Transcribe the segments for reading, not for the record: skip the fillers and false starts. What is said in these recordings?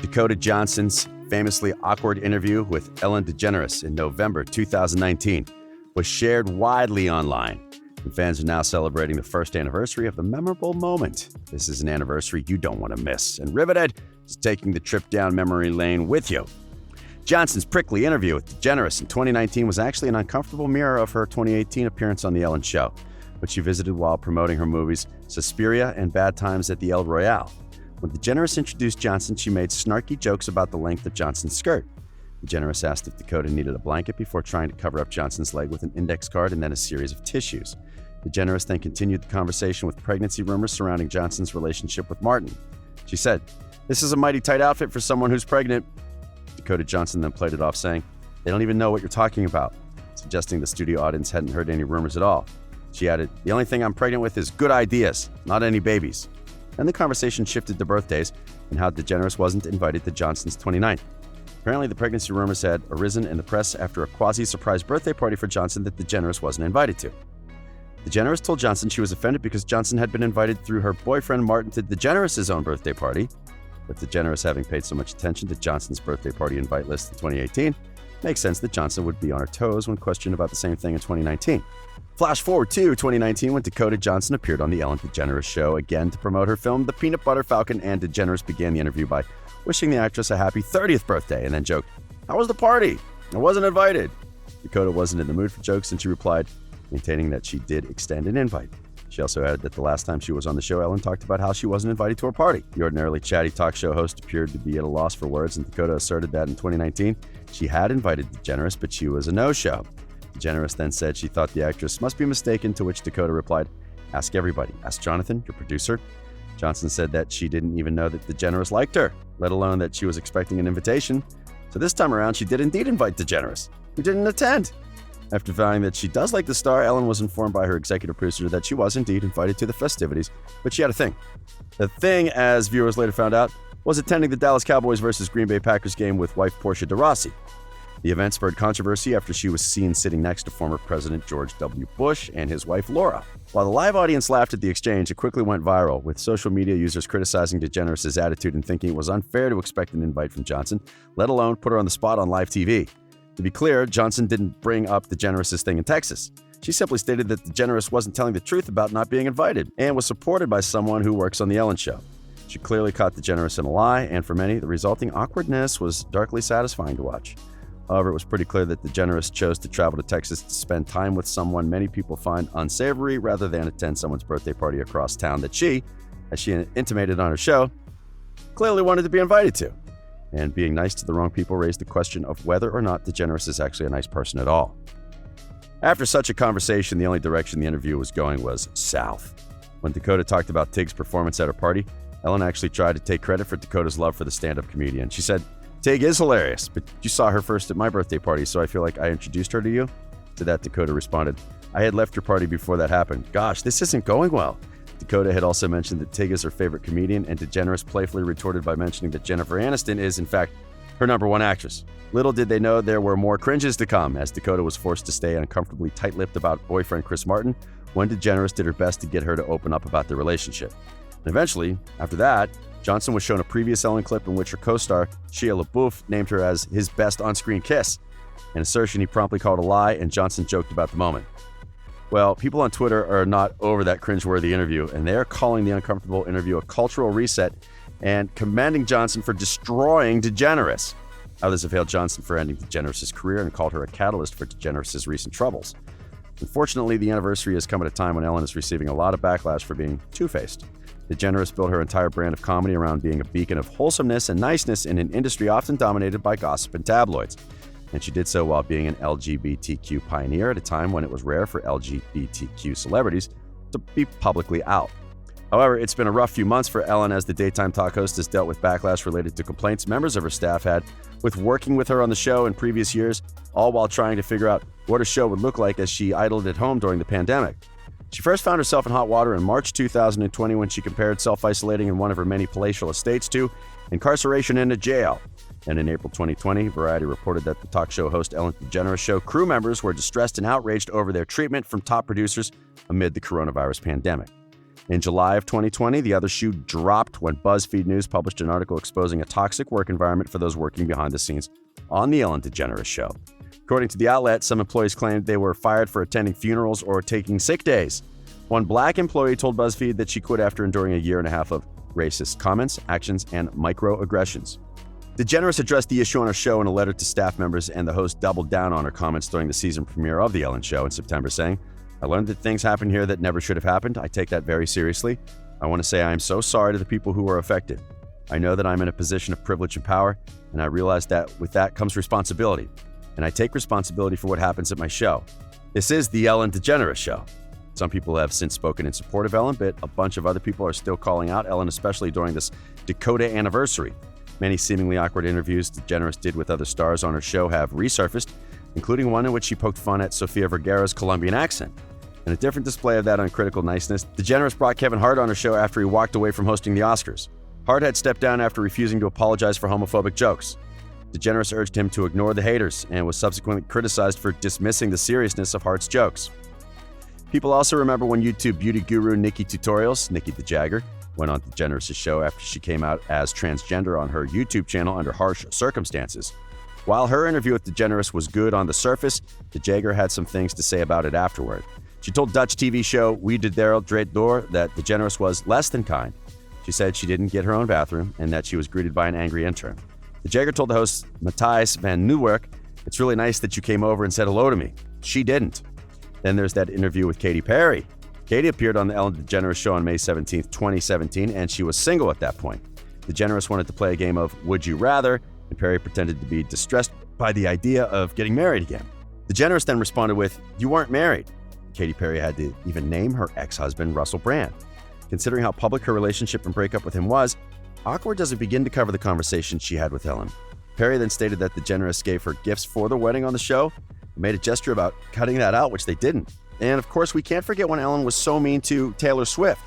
Dakota Johnson's famously awkward interview with Ellen DeGeneres in November 2019 was shared widely online, and fans are now celebrating the first anniversary of the memorable moment. This is an anniversary you don't want to miss, and Riveted is taking the trip down memory lane with you. Johnson's prickly interview with DeGeneres in 2019 was actually an uncomfortable mirror of her 2018 appearance on The Ellen Show, which she visited while promoting her movies Suspiria and Bad Times at the El Royale. When DeGeneres introduced Johnson, she made snarky jokes about the length of Johnson's skirt. DeGeneres asked if Dakota needed a blanket before trying to cover up Johnson's leg with an index card and then a series of tissues. DeGeneres then continued the conversation with pregnancy rumors surrounding Johnson's relationship with Martin. She said, "This is a mighty tight outfit for someone who's pregnant." Dakota Johnson then played it off saying, "They don't even know what you're talking about," suggesting the studio audience hadn't heard any rumors at all. She added, "The only thing I'm pregnant with is good ideas, not any babies." Then the conversation shifted to birthdays and how DeGeneres wasn't invited to Johnson's 29th. Apparently, the pregnancy rumors had arisen in the press after a quasi-surprise birthday party for Johnson that DeGeneres wasn't invited to. DeGeneres told Johnson she was offended because Johnson had been invited through her boyfriend Martin to DeGeneres' own birthday party. With DeGeneres having paid so much attention to Johnson's birthday party invite list in 2018, it makes sense that Johnson would be on her toes when questioned about the same thing in 2019. Flash forward to 2019 when Dakota Johnson appeared on The Ellen DeGeneres Show again to promote her film The Peanut Butter Falcon, and DeGeneres began the interview by wishing the actress a happy 30th birthday and then joked, "How was the party? I wasn't invited." Dakota wasn't in the mood for jokes and she replied, maintaining that she did extend an invite. She also added that the last time she was on the show, Ellen talked about how she wasn't invited to her party. The ordinarily chatty talk show host appeared to be at a loss for words, and Dakota asserted that in 2019, she had invited DeGeneres, but she was a no-show. DeGeneres then said she thought the actress must be mistaken, to which Dakota replied, "Ask everybody. Ask Jonathan, your producer." Johnson said that she didn't even know that DeGeneres liked her, let alone that she was expecting an invitation. So this time around, she did indeed invite DeGeneres, who didn't attend. After vowing that she does like the star, Ellen was informed by her executive producer that she was indeed invited to the festivities, but she had a thing. The thing, as viewers later found out, was attending the Dallas Cowboys versus Green Bay Packers game with wife Portia de Rossi. The event spurred controversy after she was seen sitting next to former President George W. Bush and his wife Laura. While the live audience laughed at the exchange, it quickly went viral, with social media users criticizing DeGeneres' attitude and thinking it was unfair to expect an invite from Johnson, let alone put her on the spot on live TV. To be clear, Johnson didn't bring up DeGeneres' thing in Texas. She simply stated that DeGeneres wasn't telling the truth about not being invited and was supported by someone who works on The Ellen Show. She clearly caught DeGeneres in a lie, and for many, the resulting awkwardness was darkly satisfying to watch. However, it was pretty clear that DeGeneres chose to travel to Texas to spend time with someone many people find unsavory rather than attend someone's birthday party across town that she, as she intimated on her show, clearly wanted to be invited to. And being nice to the wrong people raised the question of whether or not DeGeneres is actually a nice person at all. After such a conversation, the only direction the interview was going was south. When Dakota talked about Tig's performance at her party, Ellen actually tried to take credit for Dakota's love for the stand-up comedian. She said, "Tig is hilarious, but you saw her first at my birthday party, so I feel like I introduced her to you." To that, Dakota responded, "I had left your party before that happened. Gosh, this isn't going well." Dakota had also mentioned that Tig is her favorite comedian, and DeGeneres playfully retorted by mentioning that Jennifer Aniston is, in fact, her #1 actress. Little did they know there were more cringes to come, as Dakota was forced to stay uncomfortably tight-lipped about boyfriend Chris Martin when DeGeneres did her best to get her to open up about their relationship. And eventually, after that, Johnson was shown a previous Ellen clip in which her co-star, Shia LaBeouf, named her as his best on-screen kiss, an assertion he promptly called a lie, and Johnson joked about the moment. Well, people on Twitter are not over that cringeworthy interview, and they are calling the uncomfortable interview a cultural reset and commending Johnson for destroying DeGeneres. Others have hailed Johnson for ending DeGeneres' career and called her a catalyst for DeGeneres' recent troubles. Unfortunately, the anniversary has come at a time when Ellen is receiving a lot of backlash for being two-faced. DeGeneres built her entire brand of comedy around being a beacon of wholesomeness and niceness in an industry often dominated by gossip and tabloids. And she did so while being an LGBTQ pioneer at a time when it was rare for LGBTQ celebrities to be publicly out. However, it's been a rough few months for Ellen as the daytime talk host has dealt with backlash related to complaints members of her staff had with working with her on the show in previous years, all while trying to figure out what her show would look like as she idled at home during the pandemic. She first found herself in hot water in March 2020 when she compared self-isolating in one of her many palatial estates to incarceration in a jail. And in April 2020, Variety reported that the talk show host Ellen DeGeneres show crew members were distressed and outraged over their treatment from top producers amid the coronavirus pandemic. In July of 2020, the other shoe dropped when BuzzFeed News published an article exposing a toxic work environment for those working behind the scenes on The Ellen DeGeneres Show. According to the outlet, some employees claimed they were fired for attending funerals or taking sick days. One black employee told BuzzFeed that she quit after enduring a year and a half of racist comments, actions, and microaggressions. DeGeneres addressed the issue on her show in a letter to staff members, and the host doubled down on her comments during the season premiere of The Ellen Show in September, saying, "I learned that things happen here that never should have happened. I take that very seriously. I want to say I am so sorry to the people who were affected. I know that I'm in a position of privilege and power, and I realize that with that comes responsibility. And I take responsibility for what happens at my show. This is The Ellen DeGeneres Show." Some people have since spoken in support of Ellen, but a bunch of other people are still calling out Ellen, especially during this Dakota anniversary. Many seemingly awkward interviews DeGeneres did with other stars on her show have resurfaced, including one in which she poked fun at Sofia Vergara's Colombian accent. In a different display of that uncritical niceness, DeGeneres brought Kevin Hart on her show after he walked away from hosting the Oscars. Hart had stepped down after refusing to apologize for homophobic jokes. DeGeneres urged him to ignore the haters and was subsequently criticized for dismissing the seriousness of Hart's jokes. People also remember when YouTube beauty guru Nikki Tutorials, Nikki the Jagger, went on DeGeneres' show after she came out as transgender on her YouTube channel under harsh circumstances. While her interview with DeGeneres was good on the surface, the Jagger had some things to say about it afterward. She told Dutch TV show We de Wereld Draait Door that DeGeneres was less than kind. She said she didn't get her own bathroom and that she was greeted by an angry intern. The Jagger told the host Matthijs van Nieuwkerk, "It's really nice that you came over and said hello to me." She didn't. Then there's that interview with Katy Perry. Katy appeared on the Ellen DeGeneres Show on May 17, 2017, and she was single at that point. DeGeneres wanted to play a game of Would You Rather, and Perry pretended to be distressed by the idea of getting married again. DeGeneres then responded with, "You weren't married." Katy Perry had to even name her ex-husband, Russell Brand. Considering how public her relationship and breakup with him was, awkward doesn't begin to cover the conversation she had with Ellen. Perry then stated that DeGeneres gave her gifts for the wedding on the show and made a gesture about cutting that out, which they didn't. And of course, we can't forget when Ellen was so mean to Taylor Swift.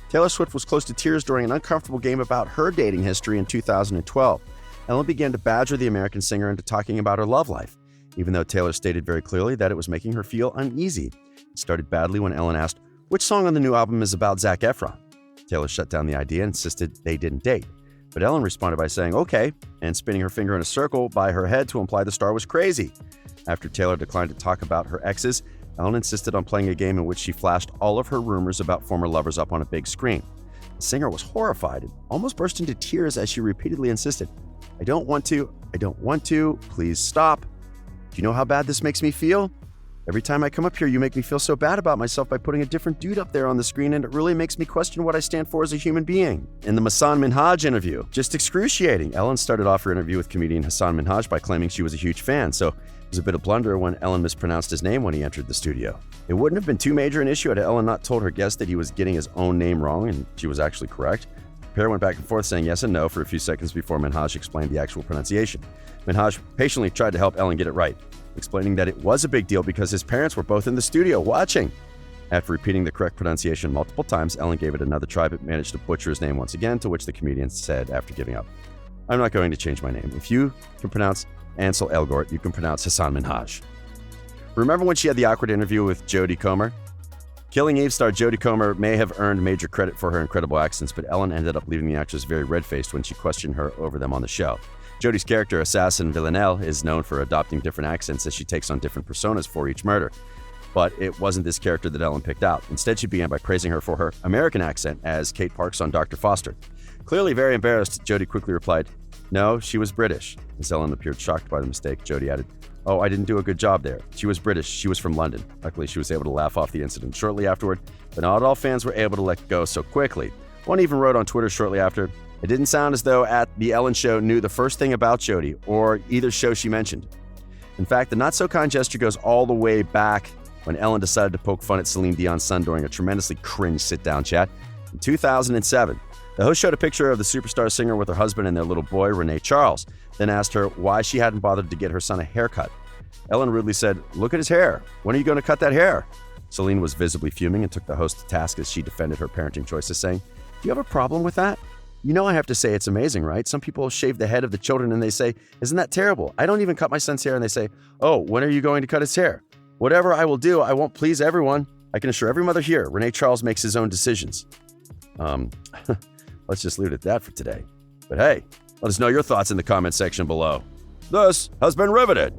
Taylor Swift was close to tears during an uncomfortable game about her dating history in 2012. Ellen began to badger the American singer into talking about her love life, even though Taylor stated very clearly that it was making her feel uneasy. It started badly when Ellen asked, "Which song on the new album is about Zac Efron?" Taylor shut down the idea and insisted they didn't date. But Ellen responded by saying, "Okay," and spinning her finger in a circle by her head to imply the star was crazy. After Taylor declined to talk about her exes, Ellen insisted on playing a game in which she flashed all of her rumors about former lovers up on a big screen. The singer was horrified and almost burst into tears as she repeatedly insisted, I don't want to, please stop. Do you know how bad this makes me feel? Every time I come up here, you make me feel so bad about myself by putting a different dude up there on the screen, and it really makes me question what I stand for as a human being." In the Hassan Minhaj interview, just excruciating. Ellen started off her interview with comedian Hassan Minhaj by claiming she was a huge fan, so it was a bit of blunder when Ellen mispronounced his name when he entered the studio. It wouldn't have been too major an issue had Ellen not told her guest that he was getting his own name wrong, and she was actually correct. The pair went back and forth saying yes and no for a few seconds before Minhaj explained the actual pronunciation. Minhaj patiently tried to help Ellen get it right, explaining that it was a big deal because his parents were both in the studio watching. After repeating the correct pronunciation multiple times, Ellen gave it another try but managed to butcher his name once again, to which the comedian said after giving up, "I'm not going to change my name. If you can pronounce Ansel Elgort, you can pronounce Hassan Minhaj." Remember when she had the awkward interview with Jodie Comer? Killing Eve star Jodie Comer may have earned major credit for her incredible accents, but Ellen ended up leaving the actress very red-faced when she questioned her over them on the show. Jodie's character, Assassin Villanelle, is known for adopting different accents as she takes on different personas for each murder. But it wasn't this character that Ellen picked out. Instead, she began by praising her for her American accent as Kate Parks on Dr. Foster. Clearly very embarrassed, Jodie quickly replied, "No, she was British." As Ellen appeared shocked by the mistake, Jodie added, "Oh, I didn't do a good job there. She was British. She was from London." Luckily, she was able to laugh off the incident shortly afterward, but not all fans were able to let go so quickly. One even wrote on Twitter shortly after, "It didn't sound as though at The Ellen Show knew the first thing about Jodie or either show she mentioned." In fact, the not-so-kind gesture goes all the way back when Ellen decided to poke fun at Celine Dion's son during a tremendously cringe sit-down chat in 2007. The host showed a picture of the superstar singer with her husband and their little boy, Renee Charles, then asked her why she hadn't bothered to get her son a haircut. Ellen rudely said, "Look at his hair. When are you going to cut that hair?" Celine was visibly fuming and took the host to task as she defended her parenting choices, saying, "Do you have a problem with that? You know I have to say it's amazing, right? Some people shave the head of the children and they say, 'Isn't that terrible?' I don't even cut my son's hair and they say, 'Oh, when are you going to cut his hair?' Whatever I will do, I won't please everyone. I can assure every mother here, Renee Charles makes his own decisions." Um, let's just leave it at that for today. But hey, let us know your thoughts in the comment section below. This has been Riveted.